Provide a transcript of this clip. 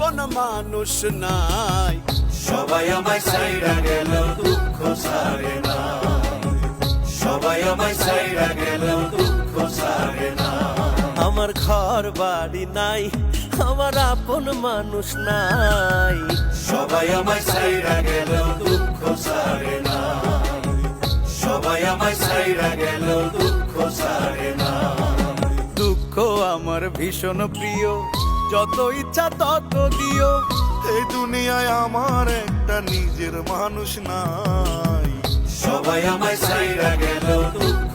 আপন মানুষ নাই। সবাই আমায় ছাইড়া গেল দুঃখ ছাড়ে না, সবাই আমায় ছাইড়া গেল দুঃখ ছাড়ে না। আমার ঘর বাড়ি নাই, আমার আপন মানুষ নাই। সবাই আমায় ছাইড়া গেল দুঃখ ছাড়ে না, সবাই আমায় ছাইড়া গেল দুঃখ ছাড়ে না। দুঃখ আমার ভীষণ প্রিয়, যত ইচ্ছা তত দিও। এই দুনিয়ায় আমার একটা নিজের মানুষ নাই। সবাই আমায় ছাইড়া গেল দুঃখ